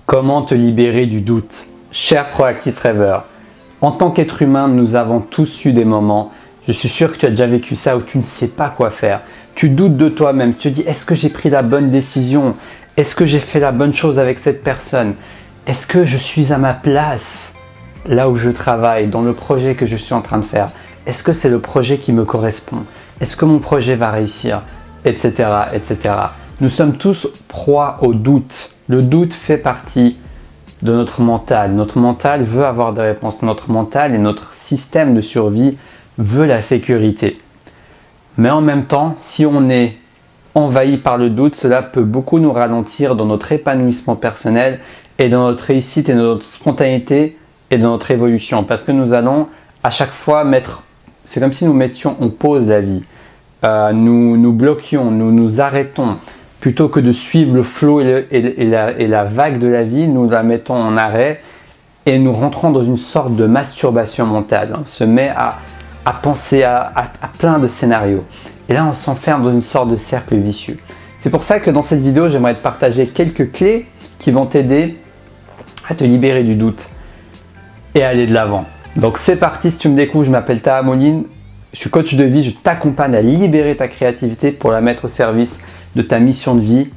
Comment te libérer du doute? Cher proactif rêveur, en tant qu'être humain, nous avons tous eu des moments, je suis sûr que tu as déjà vécu ça, où tu ne sais pas quoi faire. Tu doutes de toi-même, tu te dis est-ce que j'ai pris la bonne décision? Est-ce que j'ai fait la bonne chose avec cette personne? Est-ce que je suis à ma place là où je travaille, dans le projet que je suis en train de faire? Est-ce que c'est le projet qui me correspond? Est-ce que mon projet va réussir? Etc. etc. Nous sommes tous proies au doute. Le doute fait partie de notre mental. Notre mental veut avoir des réponses. Notre mental et notre système de survie veut la sécurité. Mais en même temps, si on est envahi par le doute, cela peut beaucoup nous ralentir dans notre épanouissement personnel et dans notre réussite et dans notre spontanéité et dans notre évolution. Parce que nous allons à chaque fois c'est comme si nous mettions en pause la vie. Nous bloquions, nous arrêtons. Plutôt que de suivre le flot et la vague de la vie, nous la mettons en arrêt et nous rentrons dans une sorte de masturbation mentale. On se met à penser à plein de scénarios. Et là, on s'enferme dans une sorte de cercle vicieux. C'est pour ça que dans cette vidéo, j'aimerais te partager quelques clés qui vont t'aider à te libérer du doute et à aller de l'avant. Donc c'est parti, si tu me découvres, je m'appelle Taha Moline, je suis coach de vie, je t'accompagne à libérer ta créativité pour la mettre au service de ta mission de vie.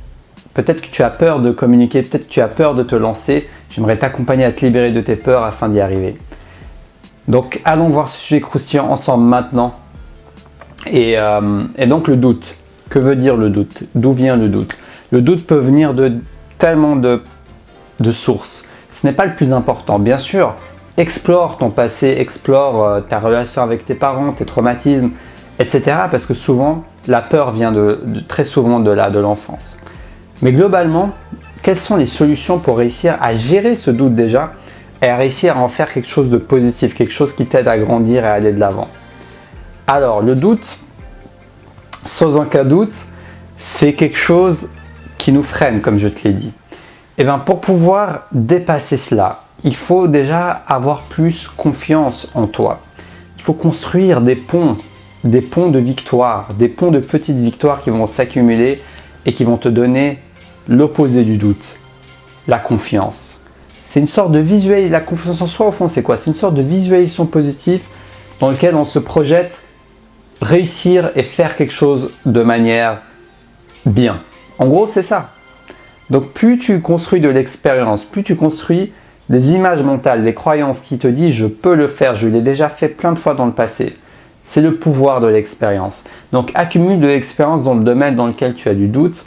Peut-être que tu as peur de communiquer, peut-être que tu as peur de te lancer. J'aimerais t'accompagner à te libérer de tes peurs afin d'y arriver. Donc allons voir ce sujet croustillant ensemble maintenant. Et donc le doute. Que veut dire le doute? D'où vient le doute? Le doute peut venir de tellement de sources. Ce n'est pas le plus important. Bien sûr, explore ton passé, explore ta relation avec tes parents, tes traumatismes, etc. Parce que souvent, la peur vient très souvent de l'enfance. Mais globalement, quelles sont les solutions pour réussir à gérer ce doute déjà et à réussir à en faire quelque chose de positif, quelque chose qui t'aide à grandir et à aller de l'avant? Alors, le doute, sans aucun doute, c'est quelque chose qui nous freine, comme je te l'ai dit. Et bien, pour pouvoir dépasser cela, il faut déjà avoir plus confiance en toi. Il faut construire des ponts de victoire, des ponts de petites victoires qui vont s'accumuler et qui vont te donner l'opposé du doute, la confiance. C'est une sorte de visuel, la confiance en soi au fond c'est quoi? C'est une sorte de visualisation positive dans laquelle on se projette réussir et faire quelque chose de manière bien. En gros c'est ça. Donc plus tu construis de l'expérience, plus tu construis des images mentales, des croyances qui te disent je peux le faire, je l'ai déjà fait plein de fois dans le passé. C'est le pouvoir de l'expérience. Donc accumule de l'expérience dans le domaine dans lequel tu as du doute.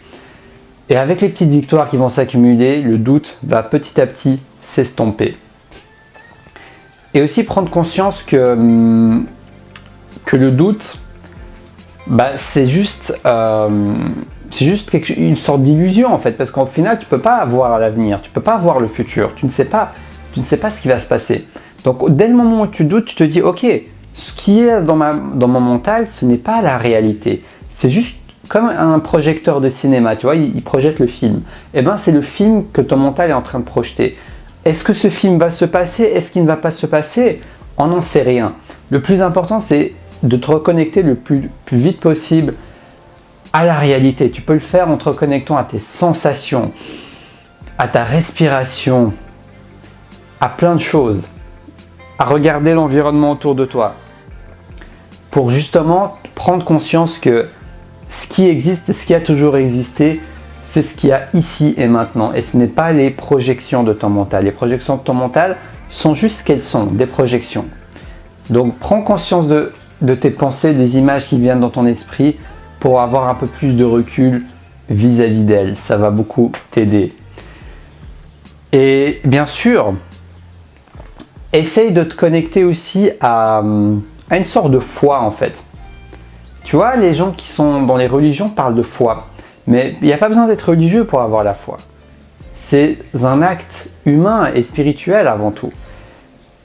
Et avec les petites victoires qui vont s'accumuler, le doute va petit à petit s'estomper. Et aussi prendre conscience que le doute, c'est juste une sorte d'illusion en fait. Parce qu'au final, tu ne peux pas avoir l'avenir, tu ne peux pas voir le futur. Tu ne sais pas ce qui va se passer. Donc dès le moment où tu doutes, tu te dis ok, ce qui est dans mon mental, ce n'est pas la réalité. C'est juste comme un projecteur de cinéma, tu vois, il projette le film. Et bien, c'est le film que ton mental est en train de projeter. Est-ce que ce film va se passer? Est-ce qu'il ne va pas se passer? On n'en sait rien. Le plus important, c'est de te reconnecter le plus vite possible à la réalité. Tu peux le faire en te reconnectant à tes sensations, à ta respiration, à plein de choses, à regarder l'environnement autour de toi, pour justement prendre conscience que ce qui existe, ce qui a toujours existé, c'est ce qu'il y a ici et maintenant. Et ce n'est pas les projections de ton mental. Les projections de ton mental sont juste ce qu'elles sont, des projections. Donc prends conscience de tes pensées, des images qui viennent dans ton esprit pour avoir un peu plus de recul vis-à-vis d'elles. Ça va beaucoup t'aider. Et bien sûr, essaye de te connecter aussi à une sorte de foi en fait. Tu vois, les gens qui sont dans les religions parlent de foi, mais il n'y a pas besoin d'être religieux pour avoir la foi. C'est un acte humain et spirituel avant tout.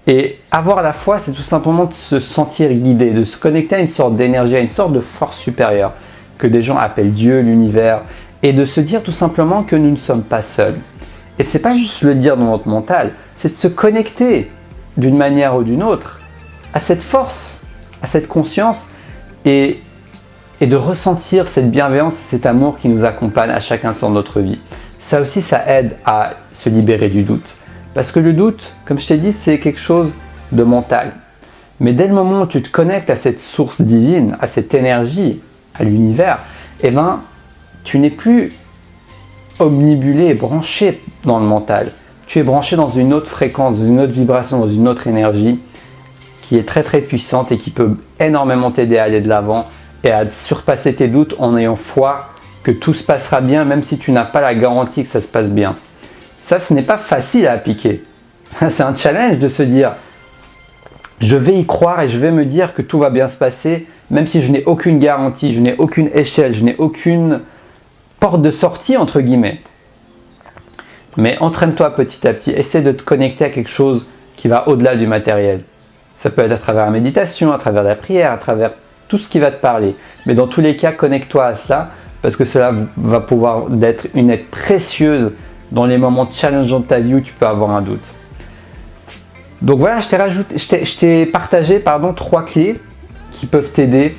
Et avoir la foi, c'est tout simplement de se sentir guidé, de se connecter à une sorte d'énergie, à une sorte de force supérieure, que des gens appellent Dieu, l'univers, et de se dire tout simplement que nous ne sommes pas seuls. Et c'est pas juste le dire dans notre mental, c'est de se connecter d'une manière ou d'une autre à cette force, à cette conscience, et de ressentir cette bienveillance et cet amour qui nous accompagne à chaque instant de notre vie. ça aussi, ça aide à se libérer du doute. Parce que le doute, comme je t'ai dit, c'est quelque chose de mental. Mais dès le moment où tu te connectes à cette source divine, à cette énergie, à l'univers, eh ben, tu n'es plus omnibulé, branché dans le mental. Tu es branché dans une autre fréquence, dans une autre vibration, dans une autre énergie qui est très très puissante et qui peut énormément t'aider à aller de l'avant et à surpasser tes doutes en ayant foi que tout se passera bien, même si tu n'as pas la garantie que ça se passe bien. Ça, ce n'est pas facile à appliquer. C'est un challenge de se dire, je vais y croire et je vais me dire que tout va bien se passer, même si je n'ai aucune garantie, je n'ai aucune échelle, je n'ai aucune porte de sortie, entre guillemets. Mais entraîne-toi petit à petit, essaie de te connecter à quelque chose qui va au-delà du matériel. Ça peut être à travers la méditation, à travers la prière, à travers tout ce qui va te parler. Mais dans tous les cas, connecte-toi à ça, parce que cela va pouvoir être une aide précieuse dans les moments challengeants de ta vie où tu peux avoir un doute. Donc voilà, je t'ai partagé 3 clés qui peuvent t'aider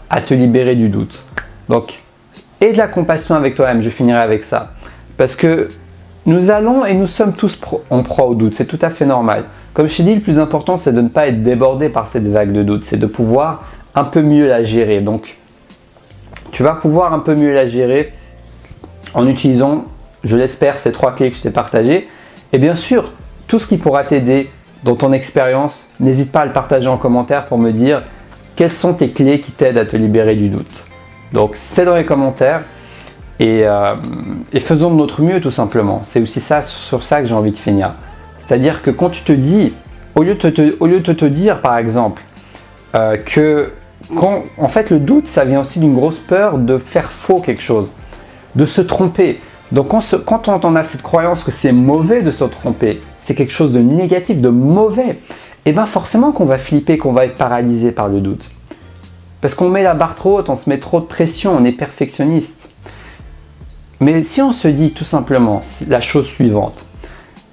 à te libérer du doute. Donc, et de la compassion avec toi-même, je finirai avec ça. Parce que nous allons et nous sommes tous en proie au doute, c'est tout à fait normal. Comme je t'ai dit, le plus important, c'est de ne pas être débordé par cette vague de doute, c'est de pouvoir un peu mieux la gérer. Donc, tu vas pouvoir un peu mieux la gérer en utilisant, je l'espère, ces 3 clés que je t'ai partagées. Et bien sûr, tout ce qui pourra t'aider dans ton expérience, n'hésite pas à le partager en commentaire pour me dire quelles sont tes clés qui t'aident à te libérer du doute. Donc, c'est dans les commentaires et faisons de notre mieux tout simplement. C'est aussi sur ça que j'ai envie de finir. C'est-à-dire que quand tu te dis, au lieu de te dire par exemple en fait le doute, ça vient aussi d'une grosse peur de faire faux quelque chose, de se tromper. Donc quand on a cette croyance que c'est mauvais de se tromper, c'est quelque chose de négatif, de mauvais, et bien forcément qu'on va flipper, qu'on va être paralysé par le doute. Parce qu'on met la barre trop haute, on se met trop de pression, on est perfectionniste. Mais si on se dit tout simplement la chose suivante,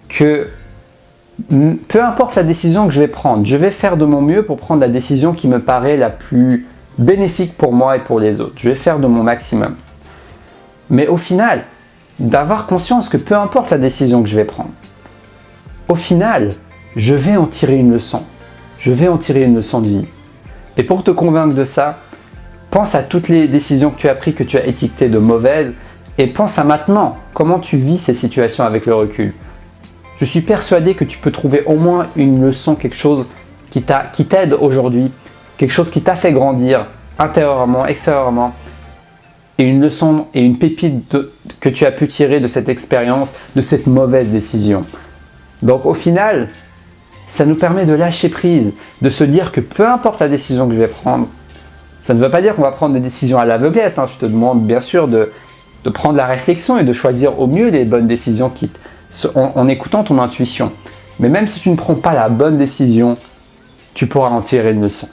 que peu importe la décision que je vais prendre, je vais faire de mon mieux pour prendre la décision qui me paraît la plus bénéfique pour moi et pour les autres. Je vais faire de mon maximum. Mais au final, d'avoir conscience que peu importe la décision que je vais prendre, au final, je vais en tirer une leçon. Je vais en tirer une leçon de vie. Et pour te convaincre de ça, pense à toutes les décisions que tu as prises, que tu as étiquetées de mauvaises, et pense à maintenant, comment tu vis ces situations avec le recul. Je suis persuadé que tu peux trouver au moins une leçon, quelque chose qui t'aide aujourd'hui, quelque chose qui t'a fait grandir intérieurement, extérieurement, et une leçon et une pépite que tu as pu tirer de cette expérience, de cette mauvaise décision. Donc au final, ça nous permet de lâcher prise, de se dire que peu importe la décision que je vais prendre, ça ne veut pas dire qu'on va prendre des décisions à l'aveuglette. Je te demande bien sûr de prendre la réflexion et de choisir au mieux les bonnes décisions en écoutant ton intuition. Mais même si tu ne prends pas la bonne décision, tu pourras en tirer une leçon.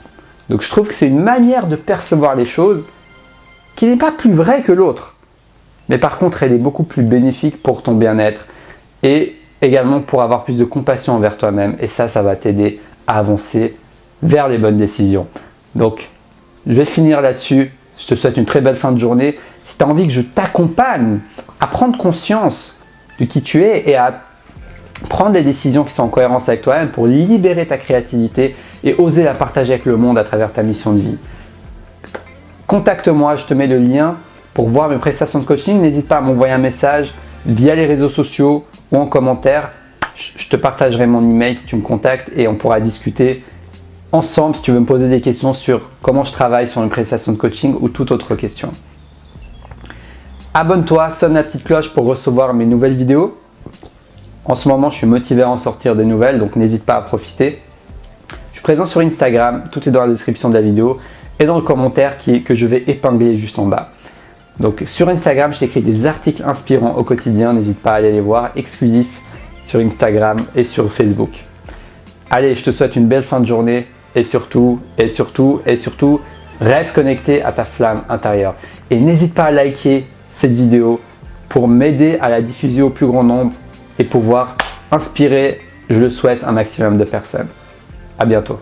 Donc je trouve que c'est une manière de percevoir les choses qui n'est pas plus vraie que l'autre. Mais par contre, elle est beaucoup plus bénéfique pour ton bien-être et également pour avoir plus de compassion envers toi-même. Et ça va t'aider à avancer vers les bonnes décisions. Donc, je vais finir là-dessus. Je te souhaite une très belle fin de journée. Si tu as envie que je t'accompagne à prendre conscience de qui tu es et à prendre des décisions qui sont en cohérence avec toi-même pour libérer ta créativité et oser la partager avec le monde à travers ta mission de vie, contacte-moi, je te mets le lien pour voir mes prestations de coaching. N'hésite pas à m'envoyer un message via les réseaux sociaux ou en commentaire. Je te partagerai mon email si tu me contactes et on pourra discuter ensemble si tu veux me poser des questions sur comment je travaille sur une prestation de coaching ou toute autre question. Abonne-toi, sonne la petite cloche pour recevoir mes nouvelles vidéos. En ce moment, je suis motivé à en sortir des nouvelles, donc n'hésite pas à profiter. Je suis présent sur Instagram, tout est dans la description de la vidéo et dans le commentaire que je vais épingler juste en bas. Donc sur Instagram, je t'écris des articles inspirants au quotidien, n'hésite pas à aller les voir, exclusifs sur Instagram et sur Facebook. Allez, je te souhaite une belle fin de journée et surtout, reste connecté à ta flamme intérieure. Et n'hésite pas à liker cette vidéo pour m'aider à la diffuser au plus grand nombre et pouvoir inspirer, je le souhaite, un maximum de personnes. À bientôt.